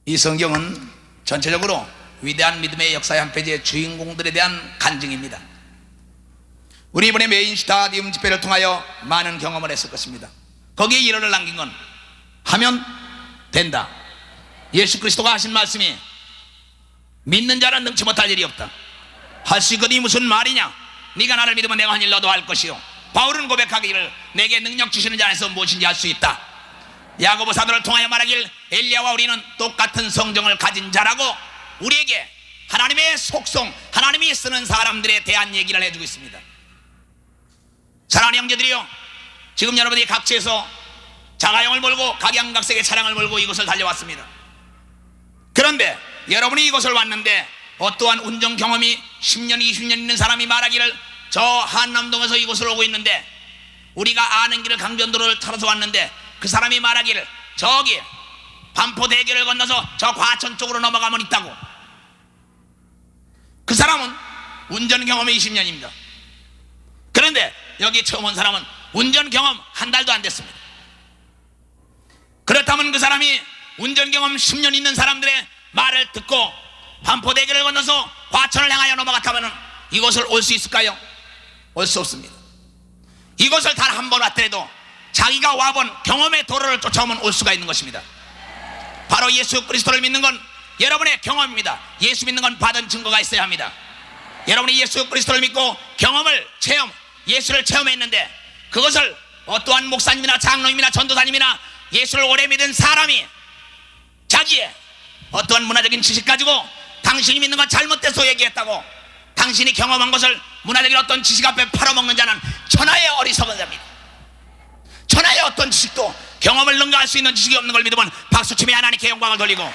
이 성경은 전체적으로 위대한 믿음의 역사의 한 페이지의 주인공들에 대한 간증입니다. 우리 이번에 메인 스타디움 집회를 통하여 많은 경험을 했을 것입니다. 거기에 일화를 남긴 건 하면 된다. 예수 그리스도가 하신 말씀이 믿는 자는 능치 못할 일이 없다. 할 수 있거든이 무슨 말이냐? 네가 나를 믿으면 내가 한 일 너도 할 것이요. 바울은 고백하기를 내게 능력 주시는 자 안에서 무엇인지 할 수 있다. 야고보 사도를 통하여 말하길 엘리야와 우리는 똑같은 성정을 가진 자라고 우리에게 하나님의 속성, 하나님이 쓰는 사람들에 대한 얘기를 해주고 있습니다. 사랑하는 형제들이요, 지금 여러분이 각지에서 자가용을 몰고 각양각색의 차량을 몰고 이곳을 달려왔습니다. 그런데 여러분이 이곳을 왔는데 어떠한 운전 경험이 10년, 20년 있는 사람이 말하기를 저 한남동에서 이곳을 오고 있는데 우리가 아는 길을 강변도로를 타러서 왔는데 그 사람이 말하기를 저기 반포대교를 건너서 저 과천 쪽으로 넘어가면 있다고. 그 사람은 운전 경험이 20년입니다. 그런데 여기 처음 온 사람은 운전 경험 한 달도 안 됐습니다. 그렇다면 그 사람이 운전 경험 10년 있는 사람들의 말을 듣고 반포대교를 건너서 과천을 향하여 넘어갔다면 이곳을 올 수 있을까요? 올 수 없습니다. 이곳을 단 한 번 왔더라도 자기가 와본 경험의 도로를 쫓아오면 올 수가 있는 것입니다. 바로 예수 그리스도를 믿는 건 여러분의 경험입니다. 예수 믿는 건 받은 증거가 있어야 합니다. 여러분이 예수 그리스도를 믿고 경험을 예수를 체험했는데 그것을 어떠한 목사님이나 장로님이나 전도사님이나 예수를 오래 믿은 사람이 자기의 어떠한 문화적인 지식 가지고 당신이 믿는 건 잘못돼서 얘기했다고 당신이 경험한 것을 문화적인 어떤 지식 앞에 팔아먹는 자는 천하의 어리석은 자입니다. 천하의 어떤 지식도 경험을 능가할 수 있는 지식이 없는 걸 믿으면 박수치며 하나님께 영광을 돌리고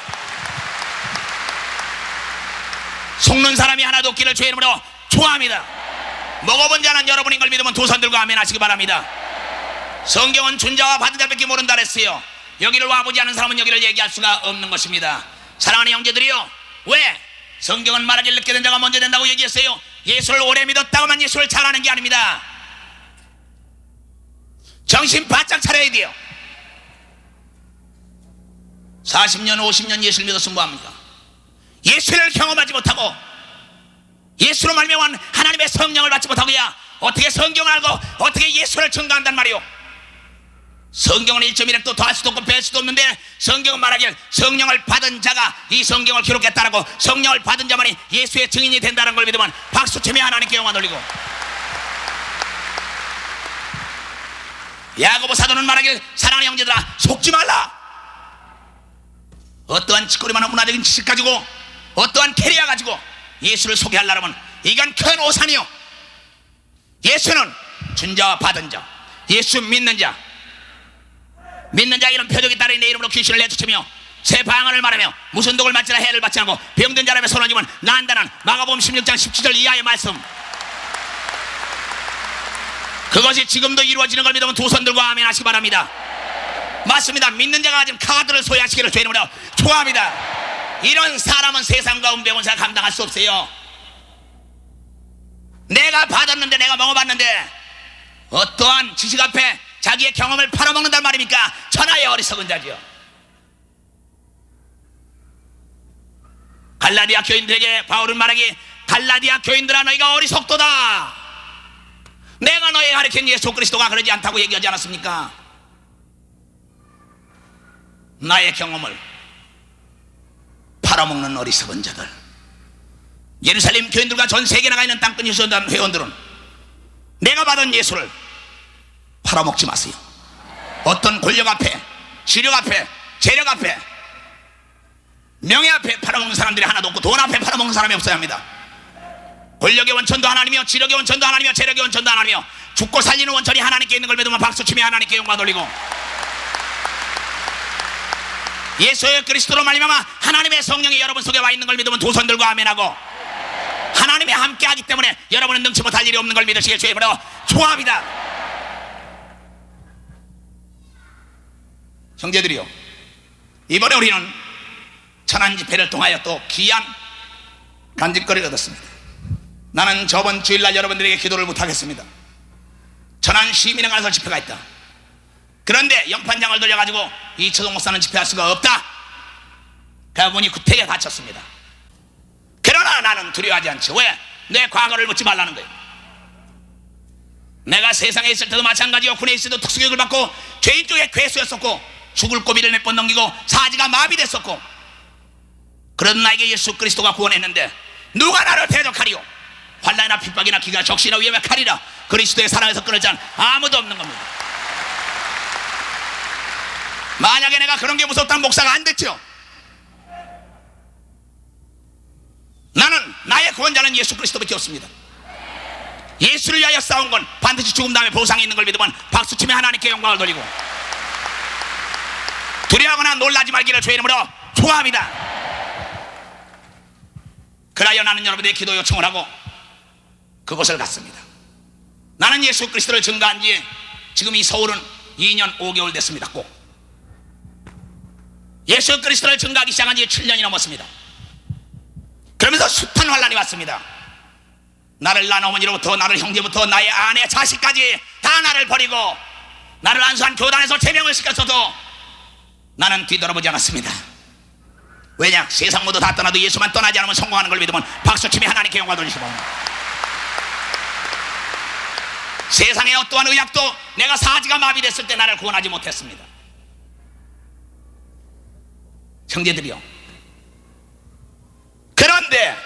속는 사람이 하나도 없기를 주의 이름으로 초합니다. 먹어본 자는 여러분인 걸 믿으면 두 손 들고 아멘 하시기 바랍니다. 성경은 준 자와 받은 자밖에 모른다 그랬어요. 여기를 와보지 않은 사람은 여기를 얘기할 수가 없는 것입니다. 사랑하는 형제들이요, 왜 성경은 말하기를 늦게 된 자가 먼저 된다고 얘기했어요? 예수를 오래 믿었다고만 예수를 잘하는 게 아닙니다. 정신 바짝 차려야 돼요. 40년 50년 예수를 믿었으면 뭐합니까? 예수를 경험하지 못하고 예수로 말미암아 하나님의 성령을 받지 못하고야 어떻게 성경을 알고 어떻게 예수를 증거한단 말이요? 성경은 1.1획도 더할 수도 없고 뺄 수도 없는데 성경은 말하길 성령을 받은 자가 이 성경을 기록했다라고 성령을 받은 자만이 예수의 증인이 된다는 걸 믿으면 박수치며 하나님께 영광 돌리고 야고보 사도는 말하길 사랑하는 형제들아 속지 말라. 어떠한 짓거리만한 문화적인 지식 가지고 어떠한 캐리어 가지고 예수를 소개하려면 이건 큰 오산이요. 예수는 준 자와 받은 자, 예수 믿는 자 이런 표적이 따르니 내 이름으로 귀신을 내쫓으며 새 방언을 말하며 무슨 독을 맞지나 해를 받지 않고 병든 자라며 손을 쥐면 나은다는 마가복음 16장 17절 이하의 말씀, 그것이 지금도 이루어지는 걸 믿으면 두 손 들고 아멘 하시기 바랍니다. 맞습니다. 믿는 자가 가진 카드를 소유하시기를 주의 이름으로 축원합니다. 이런 사람은 세상과 운병원사 감당할 수 없어요. 내가 받았는데 내가 먹어봤는데 어떠한 지식 앞에 자기의 경험을 팔아먹는단 말입니까? 천하의 어리석은 자지요. 갈라디아 교인들에게 바울은 말하기 갈라디아 교인들아 너희가 어리석도다. 내가 너희에게 가르친 예수 그리스도가 그러지 않다고 얘기하지 않았습니까? 나의 경험을 팔아먹는 어리석은 자들. 예루살렘 교인들과 전 세계에 나가 있는 땅끝 예수단 회원들은 내가 받은 예수를 팔아먹지 마세요. 어떤 권력 앞에, 지력 앞에, 재력 앞에, 명예 앞에 팔아먹는 사람들이 하나도 없고 돈 앞에 팔아먹는 사람이 없어야 합니다. 권력의 원천도 하나님이요, 지력의 원천도 하나님이요, 재력의 원천도 하나님이요, 죽고 살리는 원천이 하나님께 있는 걸 믿으면 박수치며 하나님께 영광 돌리고 예수의 그리스도로 말미암아 하나님의 성령이 여러분 속에 와 있는 걸 믿으면 두 손 들고 아멘하고 하나님이 함께하기 때문에 여러분은 능치 못할 일이 없는 걸 믿으시길 주의 이름으로 축원합니다. 형제들이요, 이번에 우리는 천안 집회를 통하여 또 귀한 간직거리를 얻었습니다. 나는 저번 주일날 여러분들에게 기도를 부탁했습니다. 천안 시민회 가서 집회가 있다. 그런데 영판장을 돌려가지고 이초동 목사는 집회할 수가 없다. 그러다 보니 구태기에 갇혔습니다. 그러나 나는 두려워하지 않지. 왜? 내 과거를 묻지 말라는 거예요. 내가 세상에 있을 때도 마찬가지요. 군에 있을 때도 특수교육을 받고 죄인 쪽에 괴수였었고 죽을 고비를 몇 번 넘기고 사지가 마비됐었고, 그런 나에게 예수 그리스도가 구원했는데 누가 나를 대적하리요? 환난이나 핍박이나 기가 적시나 위험에 칼이라 그리스도의 사랑에서 끊을 자는 아무도 없는 겁니다. 만약에 내가 그런 게 무섭다면 목사가 안 됐죠. 나는 나의 구원자는 예수 그리스도밖에 없습니다. 예수를 위하여 싸운 건 반드시 죽음 다음에 보상이 있는 걸 믿으면 박수치며 하나님께 영광을 돌리고, 두려워하거나 놀라지 말기를 주의 이름으로 초합니다. 그라여 나는 여러분들의 기도 요청을 하고 그곳을 갔습니다. 나는 예수 그리스도를 증거한 지 지금 이 서울은 2년 5개월 됐습니다. 꼭 예수 그리스도를 증거하기 시작한 지 7년이 넘었습니다. 그러면서 숱한 환난이 왔습니다. 나를 낳은 어머니로부터, 나를 형제부터, 나의 아내, 자식까지 다 나를 버리고 나를 안수한 교단에서 제명을 시켰어도 나는 뒤돌아보지 않았습니다. 왜냐? 세상 모두 다 떠나도 예수만 떠나지 않으면 성공하는 걸 믿으면 박수치며 하나님께 영광 돌리시고, 세상의 어떠한 의학도 내가 사지가 마비됐을 때 나를 구원하지 못했습니다. 형제들이요, 그런데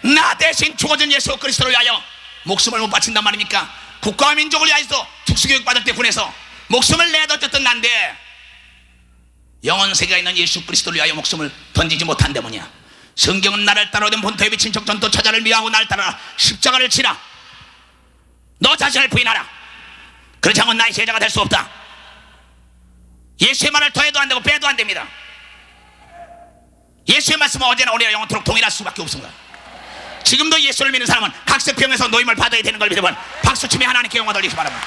나 대신 죽어준 예수 그리스도를 위하여 목숨을 못 바친단 말입니까? 국가와 민족을 위하여서 특수교육 받을 때 군에서 목숨을 내던졌던 난데 영원세계에 있는 예수 그리스도를 위하여 목숨을 던지지 못한 데문이야. 성경은 나를 따라오던 본토에 비친 적 전도 처자를 미워하고 나를 따라 십자가를 치라. 너 자신을 부인하라. 그렇지 않으면 나의 제자가 될 수 없다. 예수의 말을 더해도 안 되고 빼도 안 됩니다. 예수의 말씀은 어제나 오늘이나 영원토록 동일할 수밖에 없습니다. 지금도 예수를 믿는 사람은 각색병에서 노임을 받아야 되는 걸 믿으면 박수치며 하나님께 영광 돌리시 바랍니다.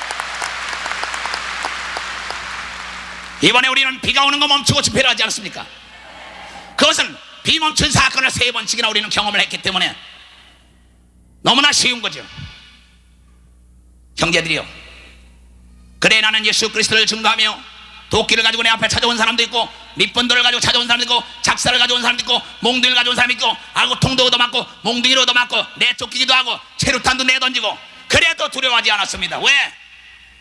이번에 우리는 비가 오는 거 멈추고 집회를 하지 않았습니까? 그것은 비 멈춘 사건을 3번씩이나 우리는 경험을 했기 때문에 너무나 쉬운 거죠. 형제들이요, 그래 나는 예수 그리스도를 증거하며 도끼를 가지고 내 앞에 찾아온 사람도 있고, 밑번도를 가지고 찾아온 사람도 있고, 작사를 가져온 사람도 있고, 몽둥이를 가져온 사람도 있고, 알고통도 얻어맞고 몽둥이로 얻어맞고 내쫓기기도 하고 체류탄도 내던지고, 그래도 두려워하지 않았습니다. 왜?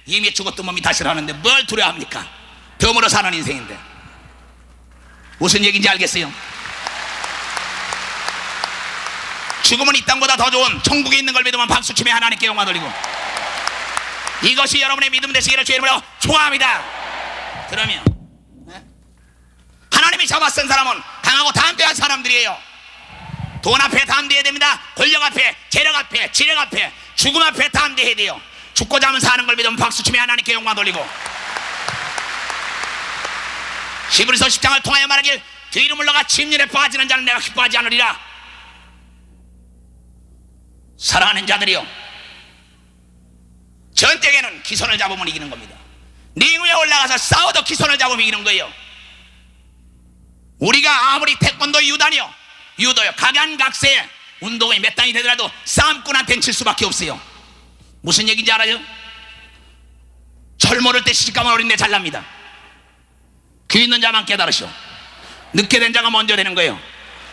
이미 죽었던 몸이 다시 사는데 뭘 두려워합니까? 병으로 사는 인생인데. 무슨 얘기인지 알겠어요? 죽음은 이 땅보다 더 좋은 천국에 있는 걸 믿으면 박수치며 하나님께 영광 돌리고, 이것이 여러분의 믿음 되시기를 주의 이름으로 축원합니다. 그러면 하나님이 잡아쓴 사람은 강하고 담대한 사람들이에요. 돈 앞에 담대해야 됩니다. 권력 앞에, 재력 앞에, 지력 앞에, 죽음 앞에 담대해야 돼요. 죽고자 하면 사는 걸 믿으면 박수치며 하나님께 영광 돌리고, 히브리서 10장을 통하여 말하길 뒤로 물러가 침륜에 빠지는 자는 내가 기뻐하지 않으리라. 사랑하는 자들이요, 전쟁에는 기선을 잡으면 이기는 겁니다. 링 위에 올라가서 싸워도 기선을 잡으면 이기는 거예요. 우리가 아무리 태권도 유단이요, 유도요, 각양각색 운동이 몇 단이 되더라도 싸움꾼한테는 질 수밖에 없어요. 무슨 얘기인지 알아요? 철 모를 때 시집가면 어린데 잘납니다. 귀 있는 자만 깨달으시오. 늦게 된 자가 먼저 되는 거예요.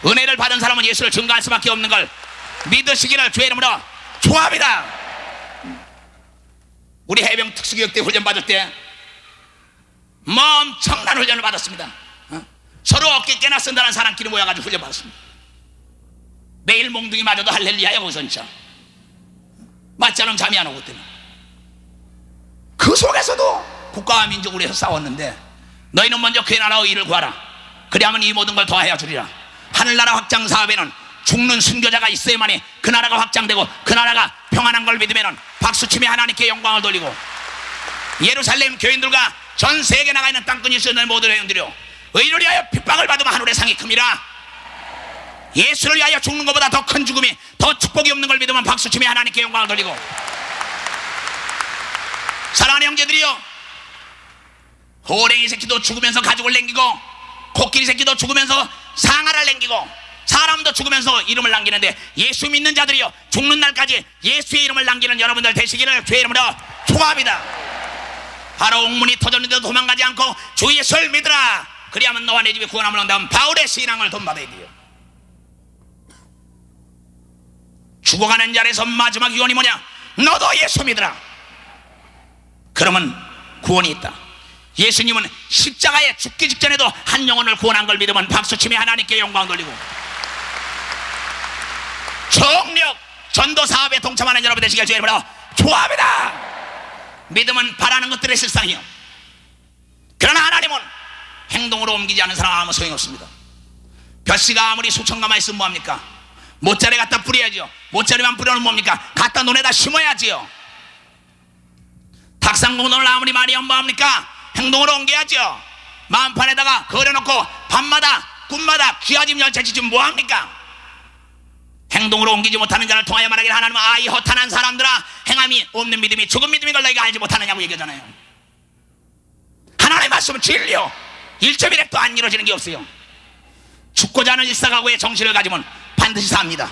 은혜를 받은 사람은 예수를 증거할 수밖에 없는 걸 믿으시기를 주의 이름으로 축원합니다. 우리 해병 특수교육대 훈련 받을 때 엄청난 훈련을 받았습니다. 서로 어깨 깨나 쓴다는 사람끼리 모여가지고 훈련 받았습니다. 매일 몽둥이 맞아도 할렐루야야. 거기서 진짜 맞지 않으면 잠이 안 오고 때문에. 그 속에서도 국가와 민족을 위해서 싸웠는데, 너희는 먼저 그 나라의 일을 구하라. 그리하면 이 모든 걸 더하여 주리라. 하늘나라 확장 사업에는 죽는 순교자가 있어야만이 그 나라가 확장되고 그 나라가 평안한 걸 믿으면 박수치며 하나님께 영광을 돌리고, 예루살렘 교인들과 전 세계 나가 있는 땅끝이 있는 모든 회원들이요, 의를 위하여 핍박을 받으면 하늘의 상이 큽니다. 예수를 위하여 죽는 것보다 더 큰 죽음이, 더 축복이 없는 걸 믿으면 박수치며 하나님께 영광을 돌리고, 사랑하는 형제들이요, 호랭이 새끼도 죽으면서 가죽을 남기고, 코끼리 새끼도 죽으면서 상아를 남기고, 사람도 죽으면서 이름을 남기는데, 예수 믿는 자들이요, 죽는 날까지 예수의 이름을 남기는 여러분들 되시기를 주의 이름으로 축원합니다. 바로 옥문이 터졌는데도 도망가지 않고 주 예수를 믿으라. 그리하면 너와 내 집에 구원함을 얻는다면 바울의 신앙을 돈받아야 돼요. 죽어가는 자리에서 마지막 유언이 뭐냐? 너도 예수 믿으라. 그러면 구원이 있다. 예수님은 십자가에 죽기 직전에도 한 영혼을 구원한 걸 믿으면 박수치며 하나님께 영광 돌리고, 정력 전도 사업에 동참하는 여러분 되시길 주의 이름으로 축원합니다. 믿음은 바라는 것들의 실상이요, 그러나 하나님은 행동으로 옮기지 않은 사람 아무 소용이 없습니다. 벼씨가 아무리 수천 가마 있으면 뭐합니까? 모짜리 갖다 뿌려야죠. 모짜리만 뿌려놓으면 뭡니까? 갖다 논에다 심어야지요. 닭상공돈을 아무리 많이 하면 뭐합니까? 행동으로 옮겨야죠. 마음판에다가 걸어놓고 밤마다 꿈마다 귀하짐 열차지면 뭐합니까? 행동으로 옮기지 못하는 자를 통하여 말하기를 하나님은 이 허탄한 사람들아, 행함이 없는 믿음이 죽은 믿음인 걸 너희가 알지 못하느냐고 얘기하잖아요. 하나님의 말씀은 진리요, 1.1핵도 안 이루어지는 게 없어요. 죽고자 하는 일사각오의 정신을 가지면 반드시 삽니다.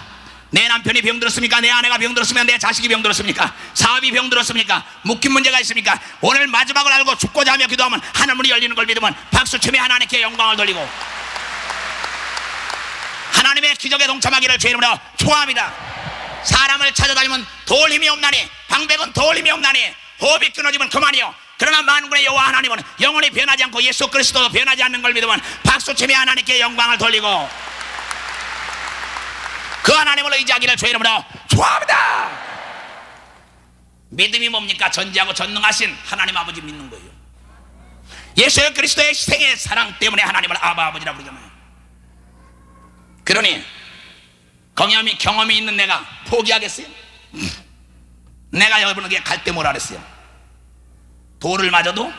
내 남편이 병들었습니까? 내 아내가 병들었습니까? 내 자식이 병들었습니까? 사업이 병들었습니까? 묶인 문제가 있습니까? 오늘 마지막을 알고 죽고자 하며 기도하면 하늘문이 열리는 걸 믿으면 박수치며 하나님께 영광을 돌리고 하나님의 기적에 동참하기를 주의 이름으로 축원합니다. 사람을 찾아다니면 도울 힘이 없나니, 방백은 도울 힘이 없나니, 호흡이 끊어지면 그만이요. 그러나 만군의 여호와 하나님은 영원히 변하지 않고 예수 그리스도도 변하지 않는 걸 믿으면 박수치며 하나님께 영광을 돌리고 그 하나님을 의지하기를 주의 이름으로 축원합니다. 믿음이 뭡니까? 전지하고 전능하신 하나님 아버지 믿는 거예요. 예수 그리스도의 희생의 사랑 때문에 하나님을 아바 아버지라고 부르잖아요. 그러니 경험이 있는 내가 포기하겠어요? 내가 여러분에게 갈 때 뭐라 그랬어요? 돌을 맞아도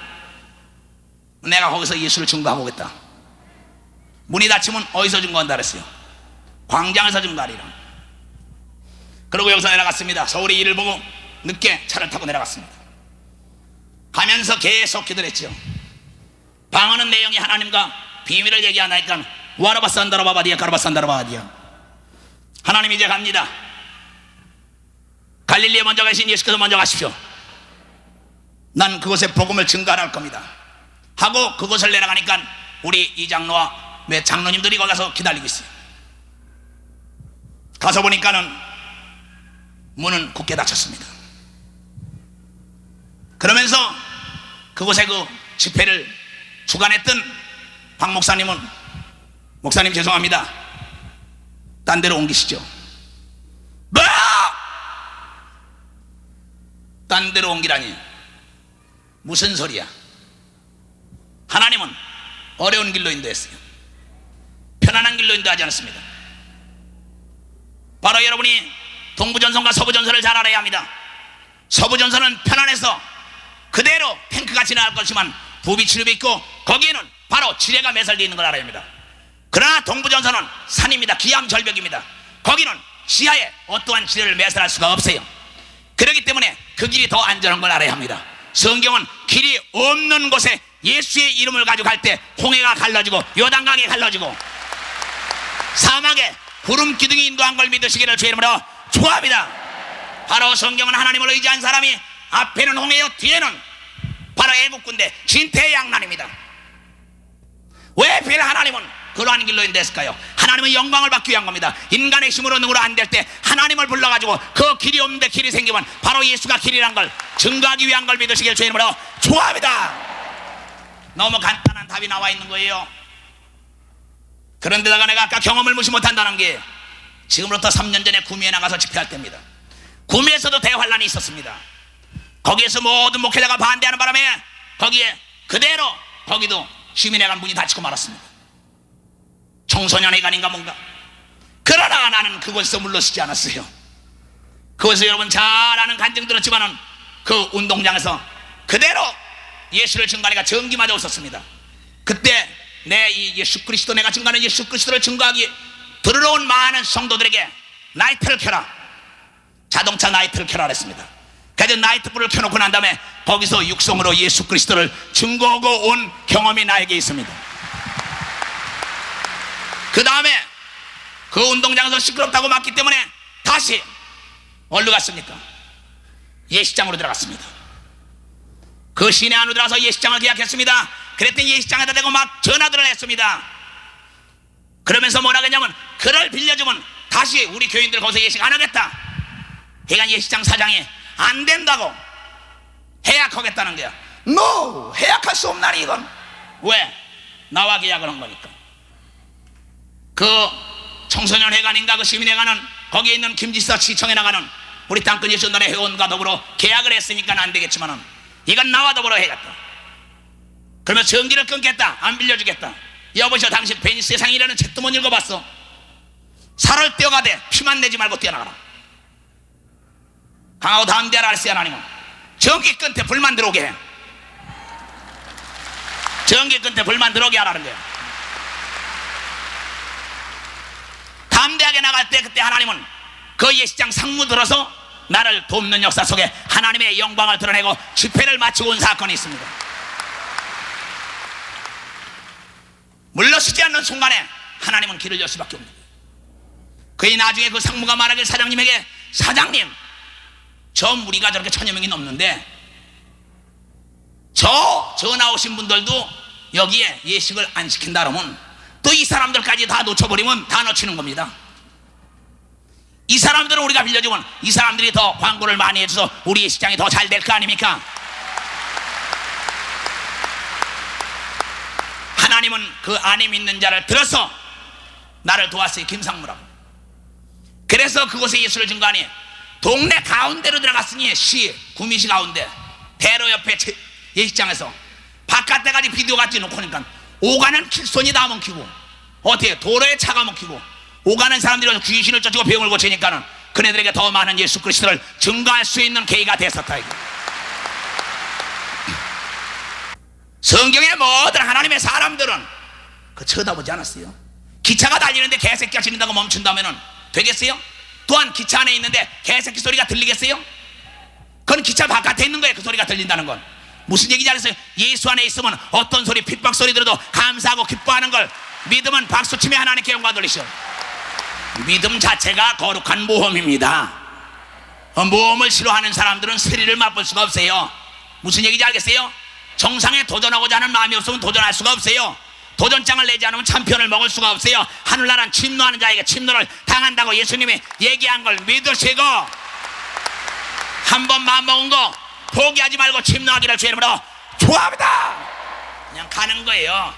내가 거기서 예수를 증거하고 오겠다. 문이 닫히면 어디서 증거한다 그랬어요? 광장에서 증거하리라. 그리고 여기서 내려갔습니다. 서울이 이를 보고 늦게 차를 타고 내려갔습니다. 가면서 계속 기도했죠. 방언은 내용이 하나님과 비밀을 얘기하나니까 와라바산다라바바디야 가라바산다라바디야. 하나님 이제 갑니다. 갈릴리에 먼저 가신 예수께서 먼저 가십시오. 난 그곳에 복음을 증거할 겁니다 하고 그곳을 내려가니까 우리 이 장로와 몇 장로님들이 거기 가서 기다리고 있어요. 가서 보니까는 문은 굳게 닫혔습니다. 그러면서 그곳에 그 집회를 주관했던 박 목사님은, 목사님 죄송합니다, 딴 데로 옮기시죠. 뭐? 딴 데로 옮기라니 무슨 소리야? 하나님은 어려운 길로 인도했어요. 편안한 길로 인도하지 않았습니다. 바로 여러분이 동부전선과 서부전선을 잘 알아야 합니다. 서부전선은 편안해서 그대로 탱크가 지나갈 것이지만 부비치를 있고 거기에는 바로 지뢰가 매설되어 있는 걸 알아야 합니다. 그러나 동부전선은 산입니다. 기암절벽입니다. 거기는 지하에 어떠한 지뢰를 매설할 수가 없어요. 그렇기 때문에 그 길이 더 안전한 걸 알아야 합니다. 성경은 길이 없는 곳에 예수의 이름을 가지고 갈 때 홍해가 갈라지고 요단강이 갈라지고 사막에 구름 기둥이 인도한 걸 믿으시기를 주의 이름으로 축원합니다. 바로 성경은 하나님을 의지한 사람이 앞에는 홍해요, 뒤에는 바로 애국군대 진퇴양난입니다. 왜 빌 하나님은 그러한 길로 인도했을까요? 하나님은 영광을 받기 위한 겁니다. 인간의 힘으로 능으로 안 될 때 하나님을 불러가지고 그 길이 없는데 길이 생기면 바로 예수가 길이란 걸 증거하기 위한 걸 믿으시길 주의 이름으로 축원합니다. 너무 간단한 답이 나와 있는 거예요. 그런데다가 내가 아까 경험을 무시 못한다는 게 지금부터 3년 전에 구미에 나가서 집회할 때입니다. 구미에서도 대환란이 있었습니다. 거기에서 모든 목회자가 반대하는 바람에 거기에 그대로 거기도 시민회관 문이 닫히고 말았습니다. 청소년회관인가 뭔가. 그러나 나는 그곳에서 물러서지 않았어요. 그곳에서 여러분 잘 아는 간증 들었지만은 그 운동장에서 그대로 예수를 증거하니까 전기마저 없었습니다. 그때 내 이 예수 그리스도, 내가 증거하는 예수 그리스도를 증거하기 들으러 온 많은 성도들에게 나이트를 켜라, 자동차 나이트를 켜라 그랬습니다. 그래서 나이트불을 켜놓고 난 다음에 거기서 육성으로 예수 그리스도를 증거하고 온 경험이 나에게 있습니다. 그 다음에 그 운동장에서 시끄럽다고 맞기 때문에 다시 어디로 갔습니까? 예식장으로 들어갔습니다. 그 시내 안으로 들어가서 예식장을 계약했습니다. 그랬더니 예식장에다 대고 막 전화들을 했습니다. 그러면서 뭐라 그랬냐면 그를 빌려주면 다시 우리 교인들 거기서 예식 안 하겠다. 그러니까 예식장 사장이 안 된다고 해약하겠다는 거야. No! 해약할 수 없나니 이건. 왜? 나와 계약을 한 거니까. 그 청소년회관인가 그 시민회관은 거기에 있는 김지서 시청에 나가는 우리 땅끝 예수단의 회원과 더불어 계약을 했으니까 안 되겠지만은 이건 나와 더불어 해야겠다. 그러면 전기를 끊겠다. 안 빌려주겠다. 여보시오, 당신 베니 세상이라는 책도 못 읽어봤어? 살을 떼어가되 피만 내지 말고 뛰어나가라. 강하고 담대하라 할세 하나님은 전기 끊대 불만 들어오게 해. 전기 끊대 불만 들어오게 하라는 거야. 담대하게 나갈 때 그때 하나님은 그 예식장 상무 들어서 나를 돕는 역사 속에 하나님의 영광을 드러내고 집회를 마치고 온 사건이 있습니다. 물러서지 않는 순간에 하나님은 길을 열 수밖에 없는 거예요. 그의 나중에 그 상무가 말하길 사장님에게, 사장님, 저 무리가 저렇게 1000여 명이 넘는데 저 전화 오신 분들도 여기에 예식을 안 시킨다 그러면 또 이 사람들까지 다 놓쳐버리면 다 놓치는 겁니다. 이 사람들은 우리가 빌려주면 이 사람들이 더 광고를 많이 해줘서 우리 시장이 더 잘 될 거 아닙니까? 하나님은 그 안에 믿는 자를 들어서 나를 도왔어요. 김상무라고. 그래서 그곳에 예수를 준 거 아니에요. 동네 가운데로 들어갔으니 구미시 가운데 대로 옆에 예식장에서 바깥에까지 비디오가 띄놓고 니까 오가는 길손이 다 먹히고 어떻게 도로에 차가 먹히고 오가는 사람들이 와서 귀신을 쫓고 병을 고치니까는 그네들에게 더 많은 예수 그리스도를 증거할 수 있는 계기가 됐었다. 이거. 성경의 모든 하나님의 사람들은 그 쳐다보지 않았어요. 기차가 달리는데 개새끼가 지른다고 멈춘다면은 되겠어요? 또한 기차 안에 있는데 개새끼 소리가 들리겠어요? 그건 기차 바깥에 있는 거예요. 그 소리가 들린다는 건 무슨 얘기인지 알겠어요? 예수 안에 있으면 어떤 소리, 핍박 소리 들어도 감사하고 기뻐하는 걸 믿음은 박수치며 하나님께 영광 돌리시오. 믿음 자체가 거룩한 모험입니다. 모험을 싫어하는 사람들은 스릴을 맛볼 수가 없어요. 무슨 얘기인지 알겠어요? 정상에 도전하고자 하는 마음이 없으면 도전할 수가 없어요. 도전장을 내지 않으면 참편을 먹을 수가 없어요. 하늘나라는 침노하는 자에게 침노를 당한다고 예수님이 얘기한 걸 믿으시고 한 번 마음먹은 거 포기하지 말고 침노하기를 주의 이름으로 좋아합니다. 그냥 가는 거예요.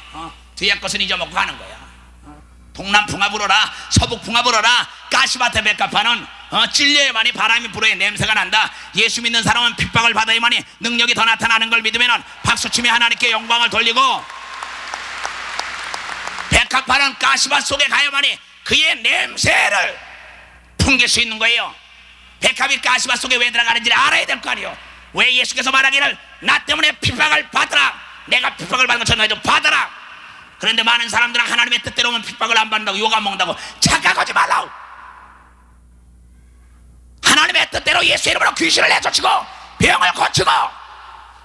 뒤에 것은 잊어먹고 가는 거야. 동남풍아 불어라, 서북풍아 불어라. 가시밭에 백합화는 찔려야만이 바람이 불어야 냄새가 난다. 예수 믿는 사람은 핍박을 받아야만이 능력이 더 나타나는 걸 믿으면 박수치며 하나님께 영광을 돌리고, 백합화는 가시밭 속에 가야만이 그의 냄새를 풍길 수 있는 거예요. 백합이 가시밭 속에 왜 들어가는지를 알아야 될 거 아니에요. 왜 예수께서 말하기를 나 때문에 핍박을 받으라, 내가 핍박을 받는 것처럼 너희도 받으라. 그런데 많은 사람들은 하나님의 뜻대로 오면 핍박을 안 받는다고 욕 안 먹는다고 착각하지 말라고. 하나님의 뜻대로 예수 이름으로 귀신을 내쫓고 병을 고치고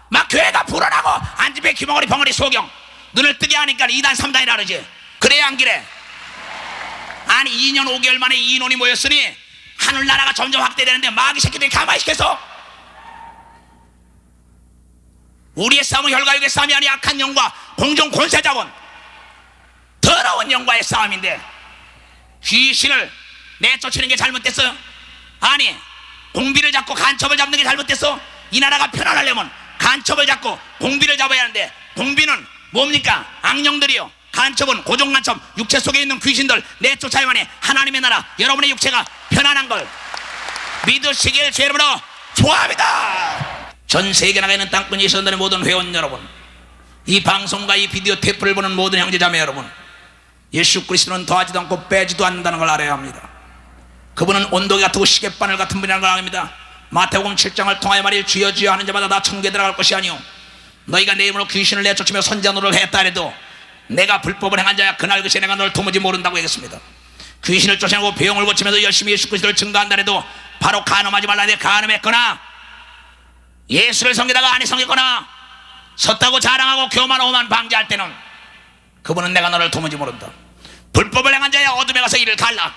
막 교회가 불어나고 안집에 귀머거리 벙어리 소경 눈을 뜨게 하니까 2단 3단이라 그러지. 그래야 안 그래? 아니 2년 5개월 만에 이 인원이 모였으니 하늘나라가 점점 확대되는데 마귀 새끼들이 가만히 있겠어? 우리의 싸움은 혈과육의 싸움이 아니 악한 영과 공중 권세자원 더러운 영과의 싸움인데 귀신을 내쫓는 게 잘못됐어요? 아니 공비를 잡고 간첩을 잡는 게 잘못됐어? 이 나라가 편안하려면 간첩을 잡고 공비를 잡아야 하는데 공비는 뭡니까? 악령들이요. 간첩은 고정간첩, 육체 속에 있는 귀신들 내쫓아야만이 하나님의 나라, 여러분의 육체가 편안한 걸 믿으시길 주 이름으로 좋아합니다. 전 세계 나가 있는 땅끝 예수단의 모든 회원 여러분, 이 방송과 이 비디오 테이프를 보는 모든 형제자매 여러분, 예수 그리스도는 더하지도 않고 빼지도 않는다는 걸 알아야 합니다. 그분은 온도계 같고 시계바늘 같은 분이라는 걸 압니다. 마태복음 7장을 통하여 말일 주여 주여 하는 자마다 다 천국에 들어갈 것이 아니오, 너희가 내 이름으로 귀신을 내쫓으며 선지자 노릇을 했다 해도 내가 불법을 행한 자야 그날 그시 내가 너를 도무지 모른다고 했습니다. 귀신을 쫓아내고 병을 고치면서 열심히 예수 그리스도를 증거한다 해도 바로 간음하지 말라 내 간음했거나 예수를 섬기다가 아니 섬겼거나 섰다고 자랑하고 교만 오만 방지할 때는 그분은 내가 너를 도무지 모른다. 불법을 행한 자야 어둠에 가서 이를 갈라.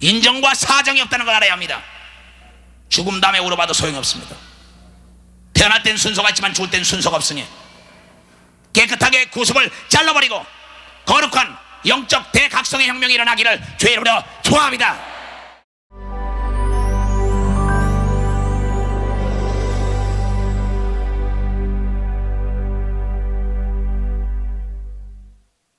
인정과 사정이 없다는 걸 알아야 합니다. 죽음 다음에 울어봐도 소용이 없습니다. 태어날 땐 순서가 있지만 죽을 땐 순서가 없으니 깨끗하게 구습을 잘라버리고 거룩한 영적 대각성의 혁명이 일어나기를 주의 이름으로 축원합니다.